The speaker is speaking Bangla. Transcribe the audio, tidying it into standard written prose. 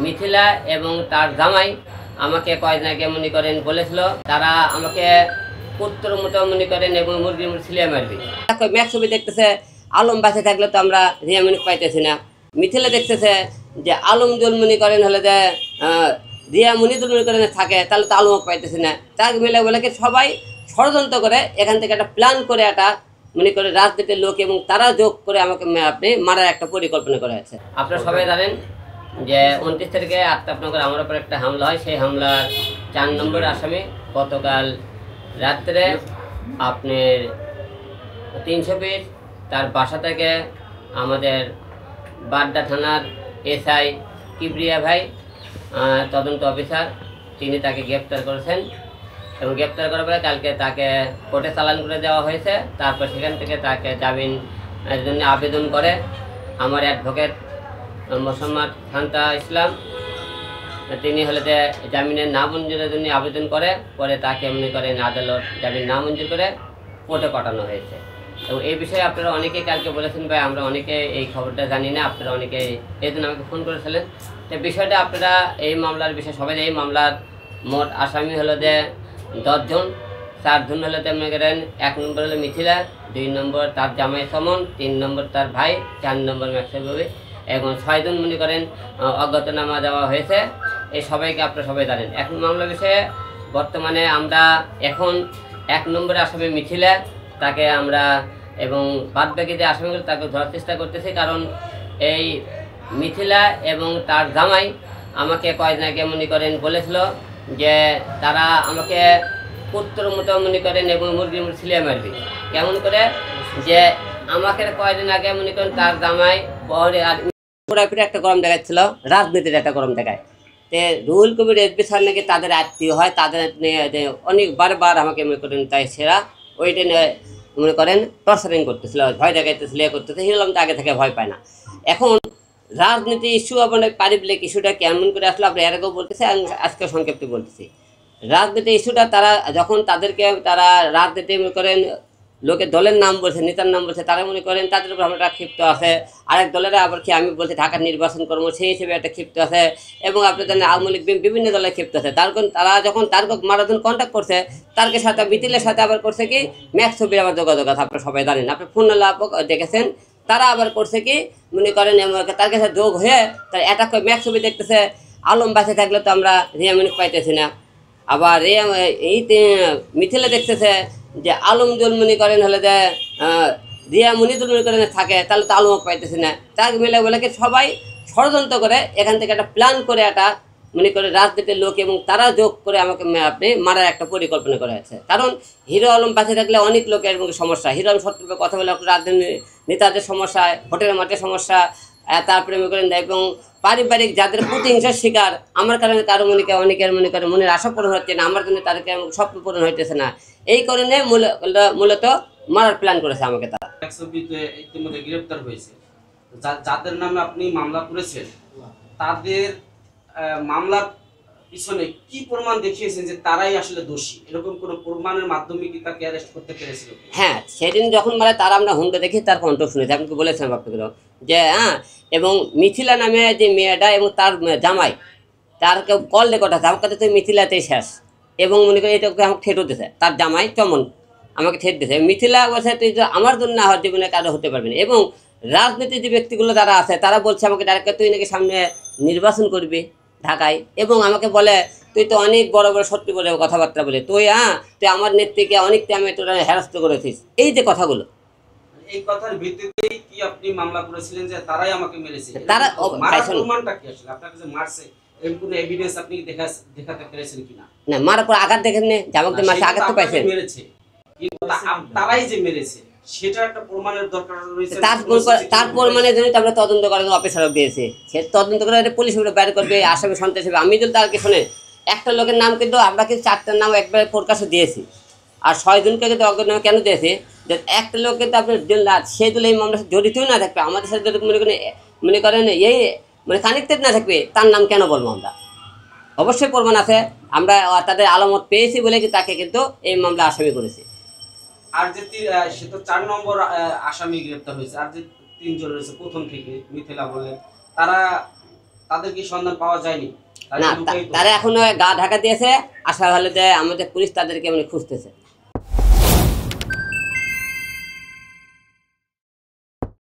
মিথিলা এবং তার জামাই আমাকে কয়েকদিন আগে মনে করেন বলেছিল তারা আমাকে পুত্র মতো মনে করেন এবং মুরগির ছিলিয়ে মারবি। ম্যাক ছবি দেখতেছে আলম বাঁচে থাকলে তো আমরা রিয়ামিনুক পাইতেছি না। মিথিলা দেখতেছে যে আলম দুল মনে করেন হলে যে রিয়া মুনিদুল মনে করেন থাকে তাহলে তো আলমক পাইতেছি না। তাকে মিলে বলে কি সবাই ষড়যন্ত্র করে এখান থেকে একটা প্ল্যান করে একটা মনে করে রাজনীতির লোক এবং তারা যোগ করে আমাকে আপনি মারার একটা পরিকল্পনা করা হয়েছে। আপনারা সবাই জানেন যে 29 তারিখে আফতাবনগর আমার উপর একটা হামলা হয়। সেই হামলার 4 নম্বর আসামি গতকাল রাত্রে আপনার 320 তার বাসা থেকে আমাদের বাড্ডা থানার এসআই কিবরিয়া ভাই তদন্ত অফিসার তিনি তাকে গ্রেপ্তার করেছেন এবং গ্রেপ্তার করার পরে কালকে তাকে কোর্টে চালান করে দেওয়া হয়েছে। তারপর সেখান থেকে তাকে জামিনের জন্য আবেদন করে আমার অ্যাডভোকেট মোসাম্মদ শান্তা ইসলাম তিনি হলে যে জামিনের না মঞ্জুরের জন্য আবেদন করে পরে তাকে মনে করেন আদালত জামিন না মঞ্জুর করে কোর্টে পাঠানো হয়েছে। এবং এই বিষয়ে আপনারা অনেকেই কালকে বলেছেন ভাই আমরা অনেকে এই খবরটা জানি না, আপনারা অনেকে এই জন্য আমাকে ফোন করেছিলেন। তো বিষয়টা আপনারা এই মামলার বিষয়ে সবাই এই মামলার মোট আসামি হলো যে 10 জন। 4 জন হলো যে মনে করেন 1 নম্বর হলো মিথিলা, 2 নম্বর তার জামাই সমন, 3 নম্বর তার ভাই, 4 নম্বর ম্যাক্সিমাম এবং 6 জন মনে করেন অজ্ঞাতনামা দেওয়া হয়েছে। এই সবাইকে আপনারা সবাই জানেন। এখন মামলা বিষয়ে বর্তমানে আমরা এখন 1 নম্বরে আসামি মিথিলা তাকে আমরা এবং বাদ বাকি যে আসামিগুলো তাকে ধরার চেষ্টা করতেছি। কারণ এই মিথিলা এবং তার জামাই আমাকে কয়েকদিন আগে মনে করেন বলেছিল যে তারা আমাকে পুত্র মতো মনে করেন এবং মুরগির ছিলিয়ে মারবি। কেমন করে যে আমাকে কয়েকদিন আগে মনে করেন তার জামাই পুরাপুরি একটা গরম দেখাচ্ছিল, রাজনীতির একটা গরম দেখায়। তে রুহুল কবির এসপি স্যার নাকি তাদের আত্মীয় হয়, তাদের অনেক বারবার আমাকে মনে করেন তাই সেরা ওইটা নিয়ে মনে করেন টর্চারিং করতেছিল, ভয় দেখাইতেছিল, করতেছে। হিরলাম তো আগে থেকে ভয় পায় না। এখন রাজনীতি ইস্যু আপনার পারিবারিক ইস্যুটা কেমন করে আসলো আপনি এর আগেও বলতেছি, আজকে সংক্ষেপে বলতেছি। রাজনীতি ইস্যুটা তারা যখন তাদেরকে তারা রাজনীতি মনে করেন লোকের দলের নাম বলছে, নেতার নাম বলছে, তারা মনে করেন তাদের উপর আমরা ক্ষিপ্ত আছে। আরেক দলের আবার কি আমি বলছি ঢাকার নির্বাচন করবো সেই হিসেবে একটা ক্ষিপ্ত আছে এবং আপনি জানেন আওয়ামী লীগ বিভিন্ন দলের ক্ষিপ্ত আছে। তারা যখন তার মারাধন কন্ট্যাক্ট করছে তারকে সাথে মিথিলের সাথে আবার করছে কি ম্যাক্স ছবির আবার যোগাযোগ আছে, আপনারা সবাই জানেন, আপনি ফোন দেখেছেন। তারা আবার করছে কি মনে করেন তার কাছে যোগ হয়ে তার অ্যাটাক করে ম্যাক্স ছবি দেখতেছে আলম বাঁচে থাকলে তো আমরা রিয়ামিনুক পাইতেছি না। আবার এই মিথিলে দেখতেছে যে আলম দুল মনে করেন হলে যে রিয়া মুনিদুল মনে করেন থাকে তাহলে তো আলমক পাইতেছি না। তাকে মিলে বলে কি সবাই ষড়যন্ত্র করে এখান থেকে একটা প্ল্যান করে একটা মনে করে রাজনীতির লোক এবং তারা যোগ করে আমাকে আপনি মারার একটা পরিকল্পনা করা হয়েছে। কারণ হিরো আলম পাশে থাকলে অনেক লোকের সমস্যা, হিরো আলম সত্যি কথা বলে রাজনীতি নেতাদের সমস্যা, ভোটের মাঠে সমস্যা, তারপরে মনে করেন এবং পারিবারিক যাদের প্রতিহিংসার শিকার আমার কারণে কারো অনেকের মনে করেন মনের আশা পূরণ হচ্ছে না, আমার জন্য তাদেরকে স্বপ্ন পূরণ হইতেছে না, এই কারণে মূলত মারার প্ল্যান করেছে আমাকে। তারা ইতিমধ্যে গ্রেপ্তার হয়েছে, যাদের নামে আপনি মামলা করেছেন তাদের মামলার পিছনে কি প্রমাণ দেখিয়েছেন যে তারাই আসলে দোষী, এরকম কোনো প্রমাণের মাধ্যমে কি তাকে অ্যারেস্ট করতে পেরেছিল? হ্যাঁ, সেদিন যখন মানে তারা আমরা হুমকে দেখি তার কণ্ঠ শুনেছি, আপনাকে বলেছিলাম আপনাকে যে এবং মিথিলা নামে যে মেয়েটা এবং তার জামাই তার কেউ কল রেকর্ড আছে আমার কাছে, তো মিথিলাতেই শেষ এবং মনে করি এটাকে আমাকে ঠেট দিতেছে, তার জামাই চমন আমাকে ঠেট দিতেছে। মিথিলা বলছে তুই আমার জন্য না হওয়ার জীবনে কারো হতে পারবি না। এবং রাজনীতির যে ব্যক্তিগুলো যারা আছে তারা বলছে আমাকে ডাইরেক্ট তুই নাকি সামনে নির্বাচন করবি ঢাকায় এবং আমাকে বলে তুই তো অনেক বড় বড় সত্যি বলে কথাবার্তা বলে তুই তুই আমার নেত্রীকে অনেক টাইমে তোরা হ্যারাস্ত করেছিস, এই যে কথাগুলো। এই কথার ভিত্তিতেই কি আপনি মামলা করেছিলেন যে তারাই আমাকে মেরেছে? তারা প্রমাণটা কি আসলে আপনাকে যে মারছে এর কোনো এভিডেন্স আপনি দেখাতে পেরেছেন কিনা? না, মারার পর আঘাত দেখেন না যে আমাকে মারছে, আঘাত তো পাইছেন, মেরেছে কিন্তু তারাই যে মেরেছে সেটা একটা প্রমাণের দরকার রয়েছে। তারপর মানে জন্য আমরা তদন্ত করার অফিসার দিয়েছে, সে তদন্ত করে পুলিশ বের করবে, আসামি সন্ত্রাস হবে। আমি যদি তার কি শোনেন একটা লোকের নাম কিন্তু আমরা কিন্তু 4টার নাম একবারে প্রকাশে দিয়েছি আর 6 জনকে কিন্তু অজ্ঞাতনামা কেন দিয়েছি যে একটা লোক কিন্তু আপনার সে যদি এই মামলার সাথে জড়িতই না থাকবে, আমাদের সাথে যদি মনে করেন এই মানে কানেক্টেড না থাকবে তার নাম কেন বলবো আমরা? অবশ্যই প্রমাণ আছে, আমরা তাদের আলামত পেয়েছি বলে তাকে কিন্তু এই মামলা আসামি করেছি। আর যে সে তো 4 নম্বর আসামি গ্রেপ্তার হয়েছে, আর যে 3 জন রয়েছে প্রথম থেকে মিথিলা বলে তারা তাদের কি সন্ধান পাওয়া যায়নি? তারা না কি লুকায়িত? তারা এখনো গা ঢাকা দিয়েছে, আশা হলে যে আমাদের পুলিশ তাদেরকে মানে খুঁজতেছে।